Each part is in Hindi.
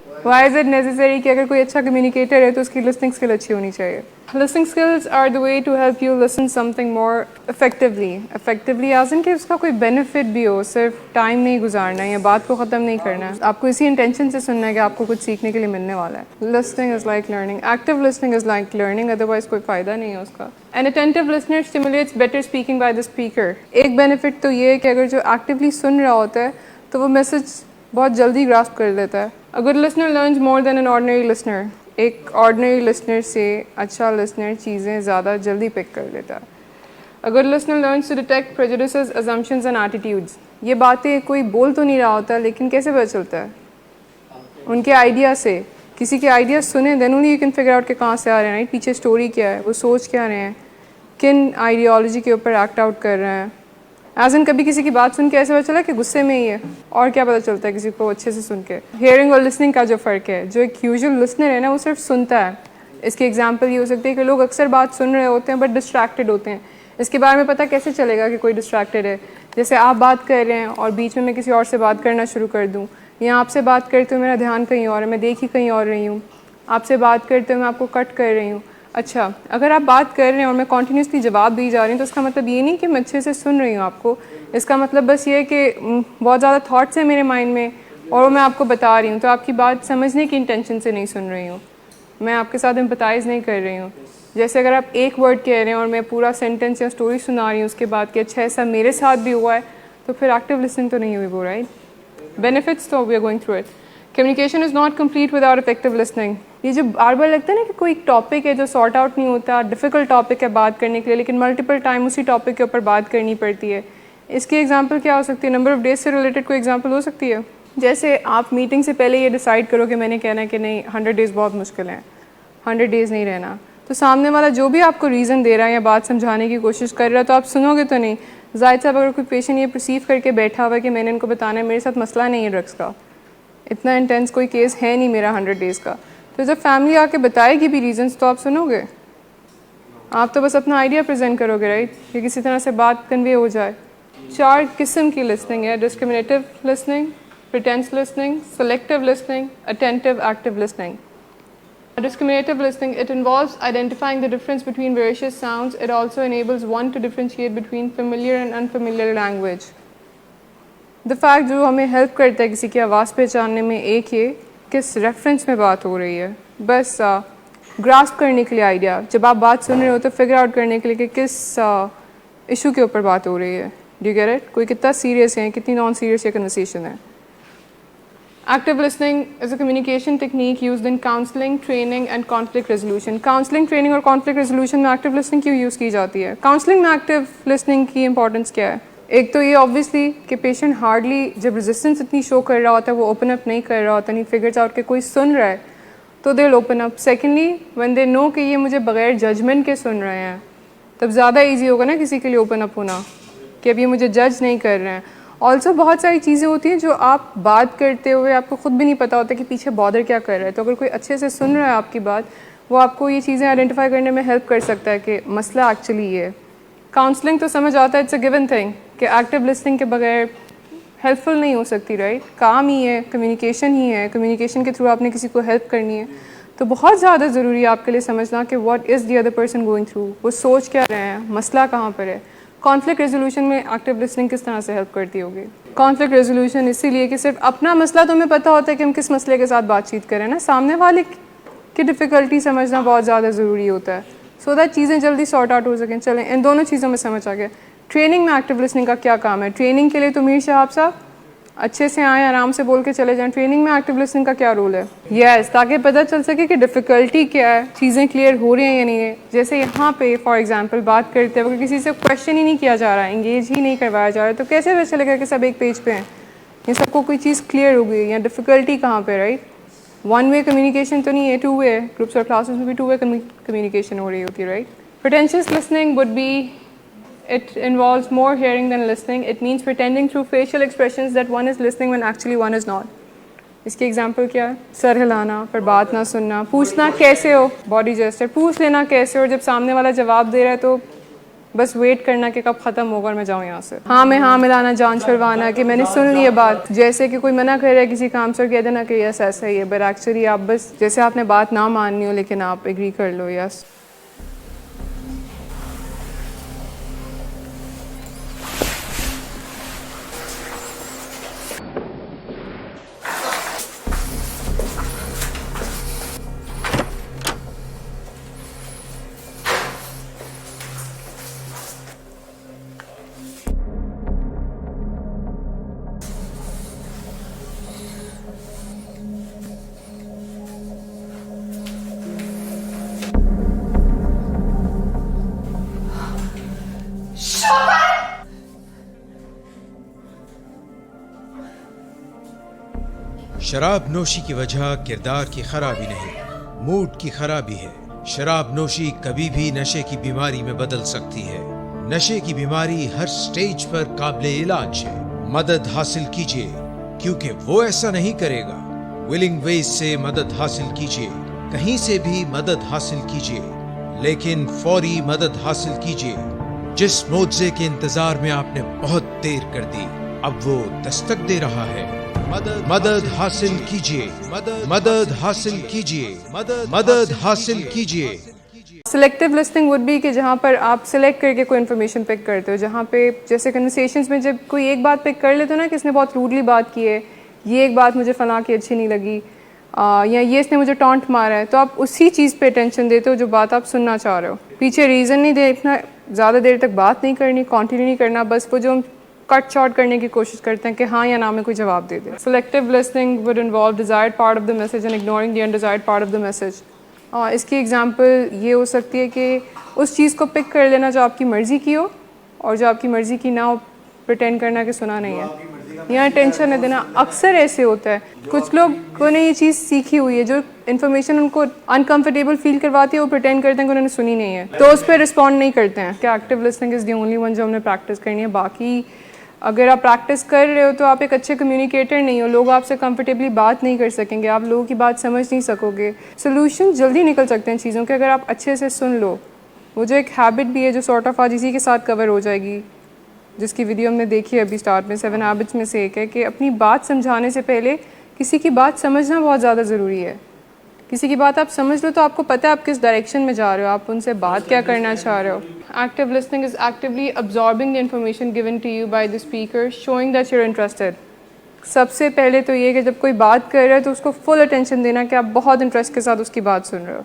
वाई इज़ इट नेसेसरी कि अगर कोई अच्छा कम्युनिकेटर है तो उसकी लिसनिंग स्किल अच्छी होनी चाहिए? Listening skills are the way to help you listen something more effectively as in कि उसका कोई बेनिफिट भी हो, सिर्फ टाइम नहीं गुजारना है या बात को ख़त्म नहीं करना है, आपको इसी इंटेंशन से सुनना है कि आपको कुछ सीखने के लिए मिलने वाला है। Listening is like learning, active listening is like learning, otherwise कोई फ़ायदा नहीं है उसका। An attentive listener stimulates better speaking by the speaker. एक बेनिफिट तो ये है कि अगर जो एक्टिवली सुन रहा होता है तो वो मैसेज बहुत जल्दी ग्रास्प कर लेता है। A good listener learns more than an ordinary listener. एक ऑर्डिनरी लिसनर से अच्छा लिसनर चीज़ें ज़्यादा जल्दी पिक कर लेता है। A good listener learns to detect prejudices, assumptions and attitudes. ये बातें कोई बोल तो नहीं रहा होता, लेकिन कैसे पता चलता है? उनके आइडिया से। किसी के आइडिया सुने, then only you can figure out के कहाँ से आ रहे हैं, राइट? पीछे स्टोरी क्या है, वो सोच क्या रहे हैं, किन आइडियोलॉजी के ऊपर एक्ट आउट कर रहे हैं। एज इन कभी किसी की बात सुन के ऐसे पता चला कि गुस्से में ही है, और क्या पता चलता है किसी को अच्छे से सुन के? हियरिंग और लिसनिंग का जो फ़र्क है, जो एक यूजुअल लिसनर है ना वो सिर्फ सुनता है। इसकी एग्जांपल ये हो सकती है कि लोग अक्सर बात सुन रहे होते हैं बट डिस्ट्रैक्टेड होते हैं। इसके बारे में पता कैसे चलेगा कि कोई डिस्ट्रैक्टेड है? जैसे आप बात कर रहे हैं और बीच में मैं किसी और से बात करना शुरू कर दूँ, या आपसे बात करते हुए मेरा ध्यान कहीं और है, मैं देख ही कहीं और रही हूँ, आपसे बात करते हुए मैं आपको कट कर रही हूँ। अच्छा, अगर आप बात कर रहे हैं और मैं कॉन्टीन्यूसली जवाब दी जा रही हूँ तो इसका मतलब ये नहीं कि मैं अच्छे से सुन रही हूँ आपको। इसका मतलब बस ये है कि बहुत ज़्यादा थॉट्स हैं मेरे माइंड में और मैं आपको बता रही हूँ, तो आपकी बात समझने की इंटेंशन से नहीं सुन रही हूँ, मैं आपके साथ एम्पैथाइज़ नहीं कर रही हूँ। जैसे अगर आप एक वर्ड कह रहे हैं और मैं पूरा सेंटेंस या स्टोरी सुना रही हूँ उसके बाद कि अच्छा ऐसा मेरे साथ भी हुआ है, तो फिर एक्टिव लिसनिंग तो नहीं हुई वो, राइट? बेनिफिट्स तो we are going through it. Communication is not complete without effective listening. ये जो बार बार लगता है ना कि कोई टॉपिक है जो सॉर्ट आउट नहीं होता, डिफ़िकल्ट टॉपिक है बात करने के लिए, लेकिन मल्टीपल टाइम उसी टॉपिक के ऊपर बात करनी पड़ती है। इसकी एग्जांपल क्या हो सकती है? नंबर ऑफ़ डेज से रिलेटेड कोई एग्जांपल हो सकती है? जैसे आप मीटिंग से पहले ये डिसाइड करो कि मैंने कहना है कि नहीं 100 डेज़ बहुत मुश्किल है, 100 डेज़ नहीं रहना, तो सामने वाला जो भी आपको रीज़न दे रहा है या बात समझाने की कोशिश कर रहा है तो आप सुनोगे तो नहीं। जाहिर साहब अगर कोई पेशेंट ये परसीव करके बैठा हुआ है कि मैंने इनको बताना है मेरे साथ मसला नहीं है ड्रग्स का, इतना इंटेंस कोई केस है नहीं मेरा 100 डेज़ का, तो जब फैमिली आके बताएगी भी रीजंस तो आप सुनोगे? आप तो बस अपना आइडिया प्रेजेंट करोगे, राइट? कि किसी तरह से बात कन्वे हो जाए। 4 किस्म की लिसनिंग है: discriminative listening, pretence listening, selective listening, attentive active listening. Discriminative listening, it involves identifying the difference between various sounds. It also enables one to differentiate between familiar and unfamiliar language. The fact जो हमें हेल्प करता है किसी की आवाज़ पहचानने में, एक ये किस रेफरेंस में बात हो रही है, बस ग्रास्प करने के लिए आइडिया, जब आप बात सुन रहे हो तो फिगर आउट करने के लिए कि किस इशू के ऊपर बात हो रही है। Do you get it? कोई कितना सीरियस है, कितनी नॉन सीरियस ये कन्वर्सेशन है। Active listening is a communication technique used in counseling, training and conflict resolution. Counseling, training और conflict resolution में active listening क्यों यूज़ की जाती है? Counseling में active listening की importance क्या है? एक तो ये obviously कि patient hardly जब resistance इतनी show कर रहा होता है, वो open up नहीं कर रहा होता, नहीं figures out कि कोई सुन रहा है, तो they'll open up. Secondly, when they know कि ये मुझे बगैर judgment के सुन रहे हैं, तब ज़्यादा easy होगा ना किसी के लिए open up होना कि अब ये मुझे judge नहीं कर रहे हैं। ऑल्सो बहुत सारी चीज़ें होती हैं जो आप बात करते हुए आपको ख़ुद भी नहीं पता होता कि पीछे बॉदर क्या कर रहा है, तो अगर कोई अच्छे से सुन रहा है आपकी बात, वो आपको ये चीज़ें आइडेंटिफाई करने में हेल्प कर सकता है कि मसला एक्चुअली ये है। काउंसलिंग तो समझ आता है, इट्स अ गिवन थिंग कि एक्टिव लिसनिंग के बगैर हेल्पफुल नहीं हो सकती, राइट? काम ही है, कम्युनिकेशन ही है, कम्युनिकेशन के थ्रू आपने किसी को हेल्प करनी है, तो बहुत ज़्यादा ज़रूरी है आपके लिए समझना कि what is the other person going through, वो सोच क्या रहे हैं, मसला कहाँ पर है। कॉन्फ्लिक्ट रेजोल्यूशन में एक्टिव लिसनिंग किस तरह से हेल्प करती होगी? कॉन्फ्लिक्ट रेजोल्यूशन इसीलिए कि सिर्फ अपना मसला तो हमें पता होता है कि हम किस मसले के साथ बातचीत करें ना, सामने वाले की डिफ़िकल्टी समझना बहुत ज़्यादा ज़रूरी होता है, सो दैट चीज़ें जल्दी सॉर्ट आउट हो सकें। चलें, इन दोनों चीज़ों में समझ आ गया। ट्रेनिंग में एक्टिव लिसनिंग का क्या काम है? ट्रेनिंग के लिए तो मीर शहाब साहब अच्छे से आएँ, आराम से बोल के चले जाएँ। ट्रेनिंग में एक्टिव लिसनिंग का क्या रोल है? यस, ताकि पता चल सके कि डिफ़िकल्टी क्या है, चीज़ें क्लियर हो रही हैं या नहीं है। जैसे यहाँ पे फॉर एग्जांपल बात करते वक्त किसी से क्वेश्चन ही नहीं किया जा रहा है, इंगेज ही नहीं करवाया जा रहा है, तो कैसे पता चलेगा कि सब एक पेज पे हैं, ये सबको कोई चीज़ क्लियर हो गई या डिफ़िकल्टी कहाँ पे, राइट? वन वे कम्युनिकेशन तो नहीं है, टू वे है। ग्रुप्स और क्लासेस में भी टू वे कम्युनिकेशन हो रही होती है, right? Pretentious listening would be it involves more hearing than listening. It means pretending through facial expressions that one is listening when actually one is not. इसकी एग्जांपल क्या है? सर हिलाना, पर बात ना सुनना, पूछना कैसे हो, बॉडी जेस्चर, पूछ लेना कैसे हो, जब सामने वाला जवाब दे रहा है तो बस वेट करना कि कब ख़त्म होगा और मैं जाऊँ यहाँ से। हाँ में हाँ मिलाना, जान छुड़वाना कि मैंने सुन ली ये बात, जैसे कि कोई मना कर रहा है किसी काम से, कह देना कि यस ऐसा ही है, बट एक्चुअली आप बस जैसे आपने बात ना माननी हो लेकिन आप एग्री कर लो यस। शराब नोशी की वजह किरदार की खराबी नहीं, मूड की खराबी है। शराब नोशी कभी भी नशे की बीमारी में बदल सकती है। नशे की बीमारी हर स्टेज पर काबिले इलाज है। मदद हासिल कीजिए, क्योंकि वो ऐसा नहीं करेगा। विलिंग वेज से मदद हासिल कीजिए, कहीं से भी मदद हासिल कीजिए, लेकिन फौरी मदद हासिल कीजिए। जिस मुआवजे के इंतजार में आपने बहुत देर कर दी, अब वो दस्तक दे रहा है। मदद हासिल कीजिए, मदद हासिल कीजिए, मदद हासिल कीजिए। सिलेक्टिव लिसनिंग वुड बी कि जहाँ पर आप सिलेक्ट करके कोई इन्फॉर्मेशन पिक करते हो, जहाँ पे जैसे कन्वर्सेशंस में जब कोई एक बात पिक कर लेते हो ना कि इसने बहुत रूडली बात की है, ये एक बात मुझे फलां की अच्छी नहीं लगी, या ये इसने मुझे टॉन्ट मारा है, तो आप उसी चीज़ पे अटेंशन देते हो जो बात आप सुनना चाह रहे हो। पीछे रीज़न नहीं देखना, ज़्यादा देर तक बात नहीं करनी, कॉन्टिन्यू नहीं करना, बस वो जो हम कट शॉर्ट करने की कोशिश करते हैं कि हाँ या ना में कोई जवाब दे दे। Selective listening would involve desired part of the message and ignoring the undesired part of the message. इसकी एग्जांपल ये हो सकती है कि उस चीज़ को पिक कर लेना जो आपकी मर्ज़ी की हो, और जो आपकी मर्ज़ी की ना हो प्रिटेंड करना कि सुना नहीं है, यहाँ टेंशन है देना। अक्सर ऐसे होता है, कुछ लोग को ने ये चीज़ सीखी हुई है, जो इन्फॉर्मेशन उनको अनकंफर्टेबल फील करवाती है वो प्रिटेंड करते हैं कि उन्होंने सुनी नहीं है, तो उस पर रिस्पॉन्ड नहीं करते हैं। क्या active listening is the only one जो हमने प्रैक्टिस करनी है। बाकी अगर आप प्रैक्टिस कर रहे हो तो आप एक अच्छे कम्युनिकेटर नहीं हो, लोग आपसे कंफर्टेबली बात नहीं कर सकेंगे, आप लोगों की बात समझ नहीं सकोगे। सोल्यूशन जल्दी निकल सकते हैं चीज़ों के अगर आप अच्छे से सुन लो। वो जो एक हैबिट भी है जो सॉर्ट ऑफ आज इसी के साथ कवर हो जाएगी, जिसकी वीडियो हमने देखी है अभी स्टार्ट में, 7 हैबिट्स में से एक है कि अपनी बात समझाने से पहले किसी की बात समझना बहुत ज़्यादा ज़रूरी है। किसी की बात आप समझ लो तो आपको पता है आप किस डायरेक्शन में जा रहे हो, आप उनसे बात क्या करना चाह रहे हो। Active listening is actively absorbing the information given to you by the speaker, showing that you are interested. सबसे पहले तो ये कि जब कोई बात कर रहा है तो उसको फुल अटेंशन देना कि आप बहुत इंटरेस्ट के साथ उसकी बात सुन रहे हो।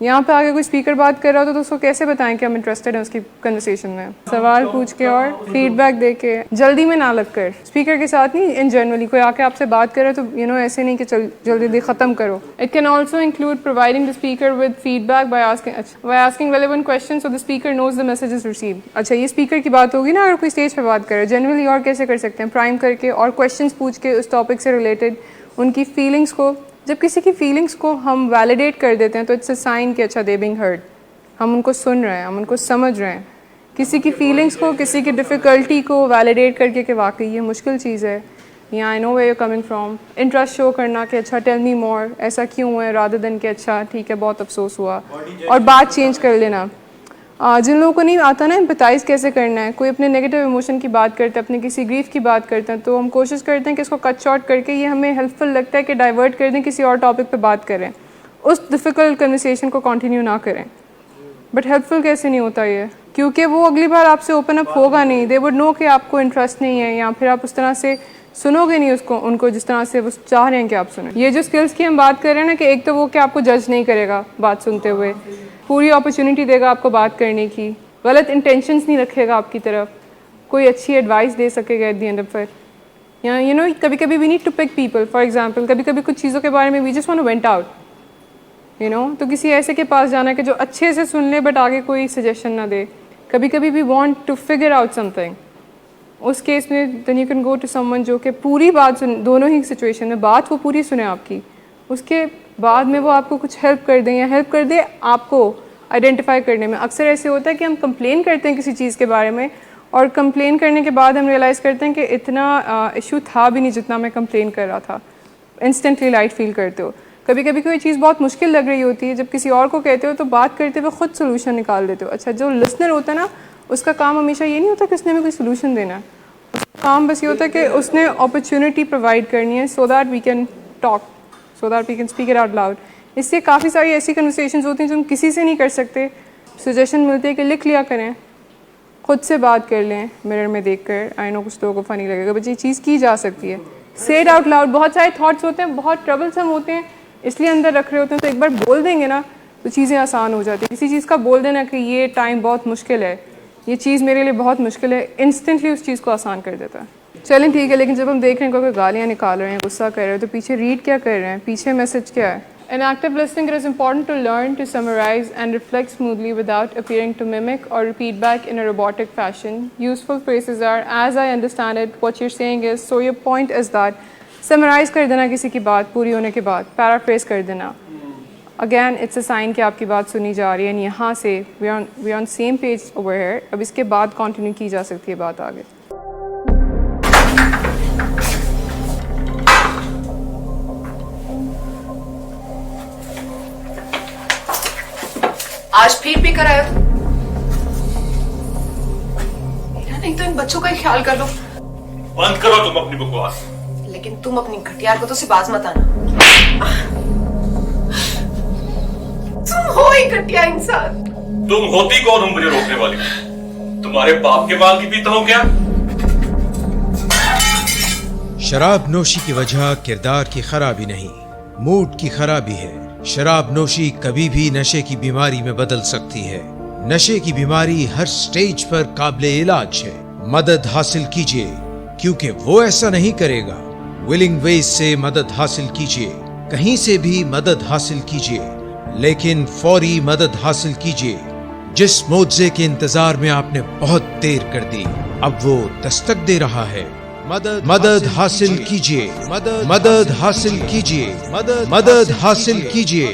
यहाँ पे आगे कोई स्पीकर बात कर रहा हो तो उसको कैसे बताएं कि हम इंटरेस्टेड हैं उसकी कन्वर्सेशन में। सवाल पूछ के और फीडबैक दे के, जल्दी में ना लग कर, स्पीकर के साथ नहीं, इन जनरली कोई आके आपसे बात करे तो ऐसे नहीं कि चल जल्दी ख़त्म करो। It can also include providing the speaker with feedback by asking relevant questions so the speaker knows the message is received. अच्छा, ये स्पीकर की बात होगी ना, अगर कोई स्टेज पर बात करे जनरली और कैसे कर सकते हैं, प्राइम करके और क्वेश्चन पूछ के उस टॉपिक से रिलेटेड उनकी फीलिंग्स को। जब किसी की फीलिंग्स को हम वैलिडेट कर देते हैं तो इट्स अ साइन कि अच्छा दे बीइंग हर्ड, हम उनको सुन रहे हैं, हम उनको समझ रहे हैं। किसी की फीलिंग्स को, किसी की डिफ़िकल्टी को वैलिडेट करके कि वाकई ये मुश्किल चीज़ है, या I know where you coming from. Interest show करना कि अच्छा टेल मी मोर, ऐसा क्यों है, रादर देन कि अच्छा ठीक है बहुत अफसोस हुआ, और बात चेंज कर लेना। जिन लोगों को नहीं आता ना एम्पैथाइज़ कैसे करना है, कोई अपने नेगेटिव इमोशन की बात करते हैं, अपने किसी ग्रीफ की बात करते हैं, तो हम कोशिश करते हैं कि इसको कट शॉर्ट करके ये हमें हेल्पफुल लगता है कि डाइवर्ट कर दें, किसी और टॉपिक पे बात करें, उस डिफ़िकल्ट कन्वर्सेशन को कंटिन्यू ना करें। बट हेल्पफुल कैसे नहीं होता ये, क्योंकि वो अगली बार आपसे ओपन अप होगा नहीं, दे वुड नो कि आपको इंटरेस्ट नहीं है, या फिर आप उस तरह से सुनोगे नहीं उनको जिस तरह से वो चाह रहे हैं कि आप सुनें। ये जो स्किल्स की हम बात कर रहे हैं ना, कि एक तो वो कि आपको जज नहीं करेगा बात सुनते हुए, पूरी अपॉर्चुनिटी देगा आपको बात करने की, गलत इंटेंशंस नहीं रखेगा आपकी तरफ, कोई अच्छी एडवाइस दे सकेगा at the end of it. या कभी कभी we need to pick people, for example कभी कभी कुछ चीज़ों के बारे में we just want to vent out, तो किसी ऐसे के पास जाना है कि जो अच्छे से सुन ले बट आगे कोई सजेशन ना दे। कभी कभी we want to figure out something, उस केस में then you can go to someone जो कि पूरी बात सुन, दोनों ही सिचुएशन में बात वो पूरी सुने आपकी, उसके बाद में वो आपको कुछ हेल्प कर दें या हेल्प कर दे आपको आइडेंटिफाई करने में। अक्सर ऐसे होता है कि हम कंप्लेन करते हैं किसी चीज़ के बारे में, और कंप्लेन करने के बाद हम रियलाइज़ करते हैं कि इतना इशू था भी नहीं जितना मैं कंप्लेन कर रहा था। इंस्टेंटली लाइट फील करते हो। कभी कभी कोई चीज़ बहुत मुश्किल लग रही होती है, जब किसी और को कहते हो तो बात करते हुए खुद सोल्यूशन निकाल देते हो। अच्छा, जो लिसनर होता है ना उसका काम हमेशा ये नहीं होता कि उसने हमें कोई सोल्यूशन देना है, उसका काम बस ये होता है कि उसने अपॉर्चुनिटी प्रोवाइड करनी है so that we can talk, so that we can speak it out loud. इससे काफ़ी सारी ऐसी कन्वर्सेशंस होती हैं जो हम किसी से नहीं कर सकते। सजेशन मिलती है कि लिख लिया करें, खुद से बात कर लें मिरर में देखकर। आई नो कुछ लोगों को फ़नी लगेगा बट ये चीज़ की जा सकती है। से इट आउट लाउड। बहुत सारे थॉट्स होते हैं, बहुत ट्रबलसम होते हैं, इसलिए अंदर रख रहे होते हैं, तो एक बार बोल देंगे ना तो चीज़ें आसान हो जाती हैं। किसी चीज़ का बोल देना कि ये टाइम बहुत मुश्किल है, ये चीज़ मेरे लिए बहुत मुश्किल है, इंस्टेंटली उस चीज़ को आसान कर देता है। चलें ठीक है, लेकिन जब हम देख रहे हैं कोई गालियाँ निकाल रहे हैं, गुस्सा कर रहे हैं, तो पीछे रीड क्या कर रहे हैं, पीछे मैसेज क्या है? In active listening, it is important to learn to summarize and reflect smoothly without appearing to mimic or repeat back in a robotic fashion. Useful phrases are, as I understand it, what you're saying is, so your point is that, summarize कर देना किसी की बात पूरी होने के बाद, paraphrase कर देना. Again, it's a sign कि आपकी बात सुनी जा रही है, and यहाँ से we're on same page over here. अब इसके बाद continue की जा सकती है बात आगे. आज फिर भी कराया मेरा नहीं तो इन बच्चों का ही ख्याल कर लो। बंद करो तुम अपनी बकवास। लेकिन तुम अपनी घटियार को तो से बाज मत आना। तुम हो ही घटिया इंसान। तुम होती कौन हो मुझे रोकने वाली? तुम्हारे बाप के माल की पीता हूं क्या? शराब नोशी की वजह किरदार की खराबी नहीं, मूड की खराबी है। शराब नोशी कभी भी नशे की बीमारी में बदल सकती है। नशे की बीमारी हर स्टेज पर काबिले इलाज है। मदद हासिल कीजिए, क्योंकि वो ऐसा नहीं करेगा। विलिंग वेज से मदद हासिल कीजिए, कहीं से भी मदद हासिल कीजिए, लेकिन फौरी मदद हासिल कीजिए। जिस मुआवजे के इंतजार में आपने बहुत देर कर दी, अब वो दस्तक दे रहा है। मदद हासिल कीजिए, मदद हासिल कीजिए, मदद हासिल कीजिए।